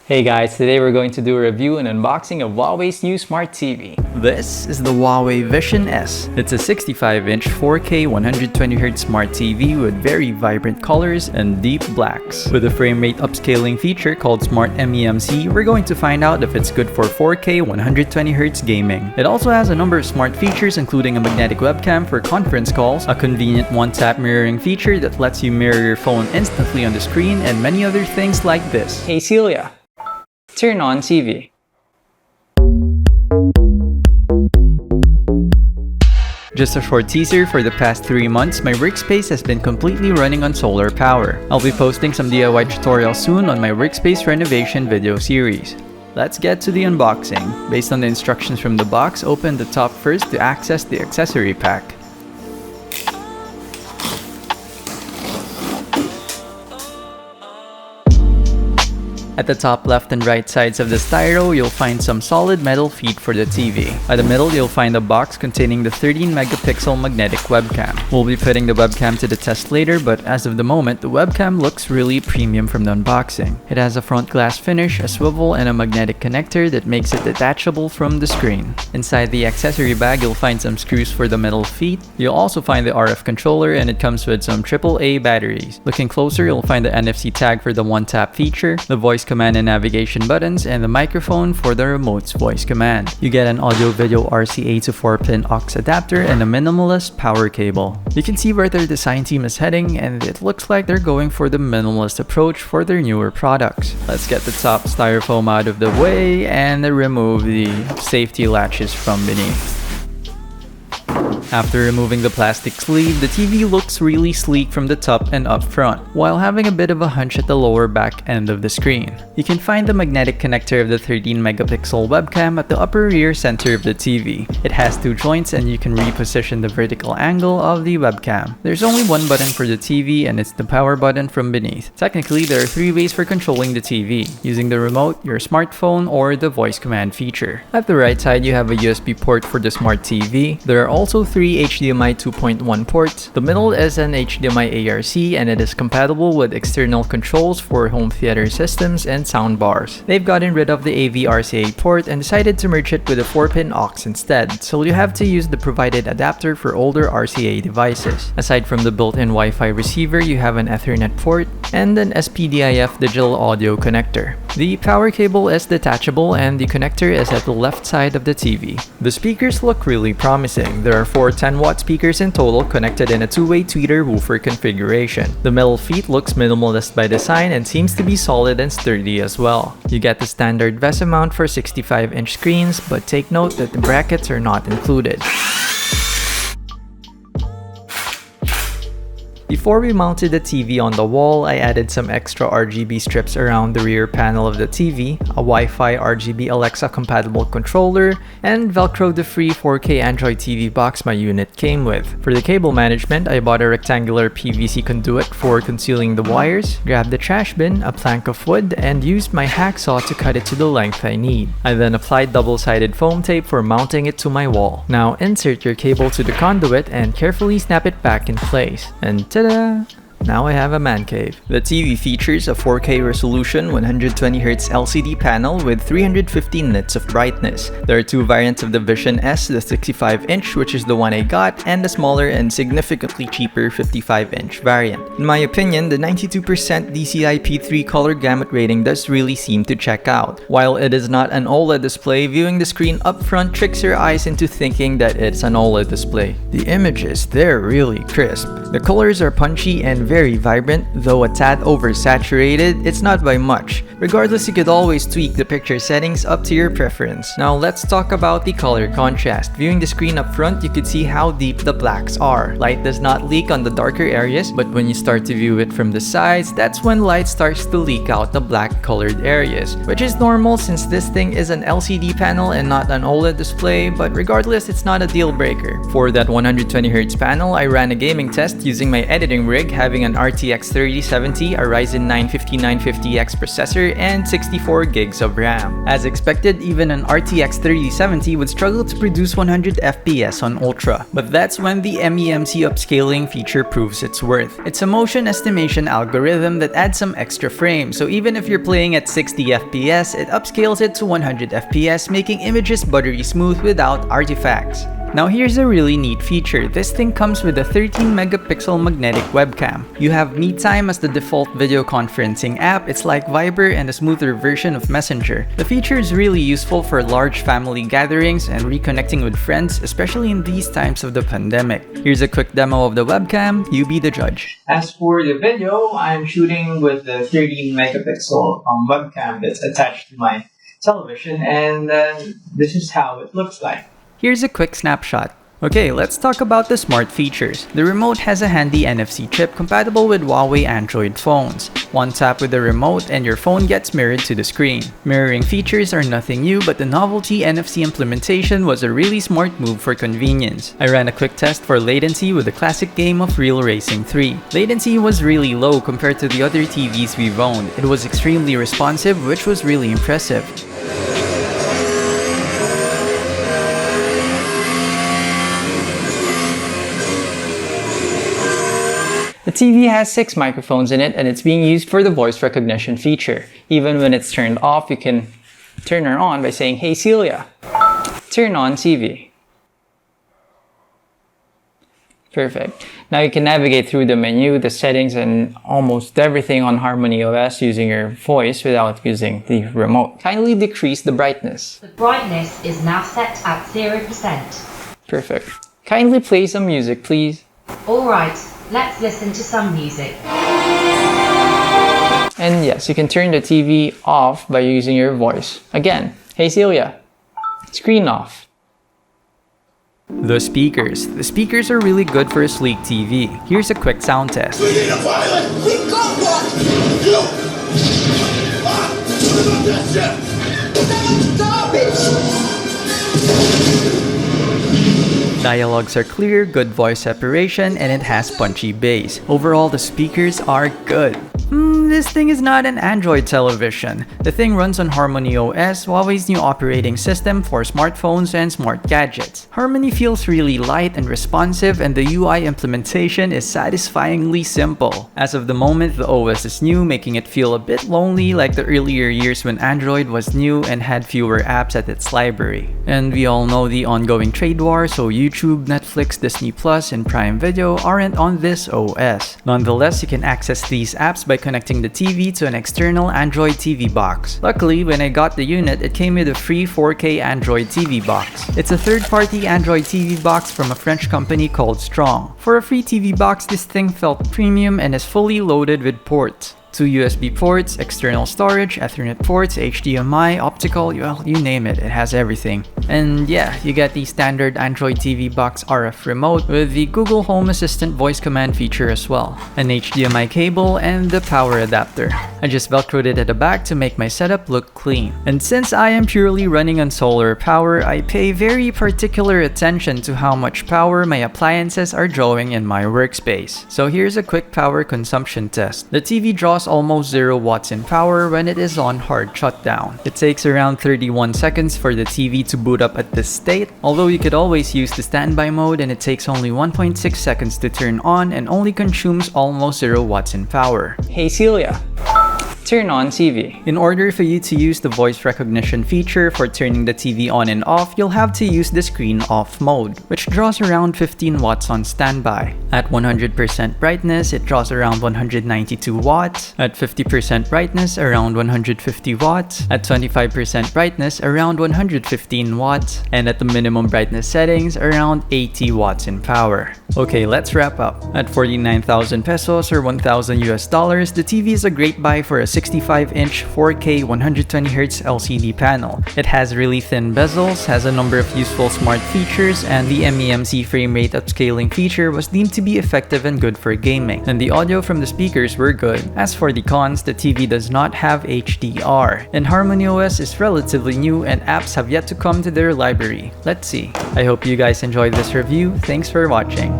Hey guys, today we're going to do a review and unboxing of Huawei's new smart TV. This is the Huawei Vision S. It's a 65-inch 4K 120Hz smart TV with very vibrant colors and deep blacks. With a frame rate upscaling feature called Smart MEMC, we're going to find out if it's good for 4K 120Hz gaming. It also has a number of smart features including a magnetic webcam for conference calls, a convenient one-tap mirroring feature that lets you mirror your phone instantly on the screen, and many other things like this. Hey Celia, turn on TV. Just a short teaser, for the past 3 months, my workspace has been completely running on solar power. I'll be posting some DIY tutorials soon on my workspace renovation video series. Let's get to the unboxing. Based on the instructions from the box, open the top first to access the accessory pack. At the top left and right sides of the styro, you'll find some solid metal feet for the TV. At the middle, you'll find a box containing the 13-megapixel magnetic webcam. We'll be putting the webcam to the test later, but as of the moment, the webcam looks really premium from the unboxing. It has a front glass finish, a swivel, and a magnetic connector that makes it detachable from the screen. Inside the accessory bag, you'll find some screws for the metal feet. You'll also find the RF controller, and it comes with some AAA batteries. Looking closer, you'll find the NFC tag for the one-tap feature, the voice command and navigation buttons, and the microphone for the remote's voice command. You get an audio-video RCA to 4-pin aux adapter and a minimalist power cable. You can see where their design team is heading, and it looks like they're going for the minimalist approach for their newer products. Let's get the top styrofoam out of the way and remove the safety latches from beneath. After removing the plastic sleeve, the TV looks really sleek from the top and up front, while having a bit of a hunch at the lower back end of the screen. You can find the magnetic connector of the 13-megapixel webcam at the upper rear center of the TV. It has 2 joints and you can reposition the vertical angle of the webcam. There's only one button for the TV, and it's the power button from beneath. Technically, there are 3 ways for controlling the TV: using the remote, your smartphone, or the voice command feature. At the right side, you have a USB port for the smart TV. There are also 3 HDMI 2.1 ports. The middle is an HDMI ARC, and it is compatible with external controls for home theater systems and soundbars. They've gotten rid of the AV RCA port and decided to merge it with a 4-pin aux instead, so you have to use the provided adapter for older RCA devices. Aside from the built-in Wi-Fi receiver, you have an Ethernet port and an SPDIF digital audio connector. The power cable is detachable and the connector is at the left side of the TV. The speakers look really promising. There are 4 10-watt speakers in total connected in a 2-way tweeter woofer configuration. The metal feet looks minimalist by design and seems to be solid and sturdy as well. You get the standard VESA mount for 65-inch screens, but take note that the brackets are not included. Before we mounted the TV on the wall, I added some extra RGB strips around the rear panel of the TV, a Wi-Fi RGB Alexa compatible controller, and velcroed the free 4K Android TV box my unit came with. For the cable management, I bought a rectangular PVC conduit for concealing the wires, grabbed the trash bin, a plank of wood, and used my hacksaw to cut it to the length I need. I then applied double-sided foam tape for mounting it to my wall. Now insert your cable to the conduit and carefully snap it back in place. And ta-da! Now I have a man cave. The TV features a 4K resolution 120Hz LCD panel with 350 nits of brightness. There are 2 variants of the Vision S, the 65-inch, which is the one I got, and the smaller and significantly cheaper 55-inch variant. In my opinion, the 92% DCI-P3 color gamut rating does really seem to check out. While it is not an OLED display, viewing the screen up front tricks your eyes into thinking that it's an OLED display. The images, they're really crisp. The colors are punchy and very vibrant, though a tad oversaturated, it's not by much. Regardless, you could always tweak the picture settings up to your preference. Now let's talk about the color contrast. Viewing the screen up front, you could see how deep the blacks are. Light does not leak on the darker areas, but when you start to view it from the sides, that's when light starts to leak out the black colored areas, which is normal since this thing is an LCD panel and not an OLED display, but regardless, it's not a deal breaker. For that 120Hz panel, I ran a gaming test using my editing rig having having an RTX 3070, a Ryzen 9 5950X processor, and 64 gigs of RAM. As expected, even an RTX 3070 would struggle to produce 100 FPS on Ultra, but that's when the MEMC upscaling feature proves its worth. It's a motion estimation algorithm that adds some extra frames, so even if you're playing at 60 FPS, it upscales it to 100 FPS, making images buttery smooth without artifacts. Now here's a really neat feature. This thing comes with a 13 megapixel magnetic webcam. You have MeTime as the default video conferencing app. It's like Viber and a smoother version of Messenger. The feature is really useful for large family gatherings and reconnecting with friends, especially in these times of the pandemic. Here's a quick demo of the webcam. You be the judge. As for the video, I'm shooting with the 13 megapixel webcam that's attached to my television, and this is how it looks like. Here's a quick snapshot. Okay, let's talk about the smart features. The remote has a handy NFC chip compatible with Huawei Android phones. One tap with the remote and your phone gets mirrored to the screen. Mirroring features are nothing new, but the novelty NFC implementation was a really smart move for convenience. I ran a quick test for latency with the classic game of Real Racing 3. Latency was really low compared to the other TVs we've owned. It was extremely responsive, which was really impressive. The TV has 6 microphones in it, and it's being used for the voice recognition feature. Even when it's turned off, you can turn her on by saying, "Hey Celia, turn on TV." Perfect. Now you can navigate through the menu, the settings, and almost everything on Harmony OS using your voice without using the remote. Kindly decrease the brightness. The brightness is now set at 0%. Perfect. Kindly play some music, please. Alright, let's listen to some music. And yes, you can turn the TV off by using your voice. Again, "Hey Celia, screen off." The speakers. The speakers are really good for a sleek TV. Here's a quick sound test. We need a pilot! We got one! You! Turn on that ship! That's garbage! Dialogues are clear, good voice separation, and it has punchy bass. Overall, the speakers are good. This thing is not an Android television. The thing runs on Harmony OS, Huawei's new operating system for smartphones and smart gadgets. Harmony feels really light and responsive, and the UI implementation is satisfyingly simple. As of the moment, the OS is new, making it feel a bit lonely like the earlier years when Android was new and had fewer apps at its library. And we all know the ongoing trade war, so YouTube, Netflix, Disney Plus, and Prime Video aren't on this OS. Nonetheless, you can access these apps by connecting the TV to an external Android TV box. Luckily, when I got the unit, it came with a free 4K Android TV box. It's a third-party Android TV box from a French company called Strong. For a free TV box, this thing felt premium and is fully loaded with ports. 2 USB ports, external storage, Ethernet ports, HDMI, optical, well, you name it, it has everything. And yeah, you get the standard Android TV box RF remote with the Google Home Assistant voice command feature as well, an HDMI cable, and the power adapter. I just velcroed it at the back to make my setup look clean. And since I am purely running on solar power, I pay very particular attention to how much power my appliances are drawing in my workspace. So here's a quick power consumption test. The TV draws almost 0 watts in power when it is on hard shutdown. It takes around 31 seconds for the TV to boot up at this state, although you could always use the standby mode and it takes only 1.6 seconds to turn on and only consumes almost 0 watts in power. Hey Celia, turn on TV. In order for you to use the voice recognition feature for turning the TV on and off, you'll have to use the screen off mode, which draws around 15 watts on standby. At 100% brightness, it draws around 192 watts. At 50% brightness, around 150 watts. At 25% brightness, around 115 watts. And at the minimum brightness settings, around 80 watts in power. Okay, let's wrap up. At 49,000 pesos or $1,000, the TV is a great buy for a 65-inch 4K 120Hz LCD panel. It has really thin bezels, has a number of useful smart features, and the MEMC frame rate upscaling feature was deemed to be effective and good for gaming. And the audio from the speakers were good. As for the cons, the TV does not have HDR, and Harmony OS is relatively new and apps have yet to come to their library. Let's see. I hope you guys enjoyed this review. Thanks for watching.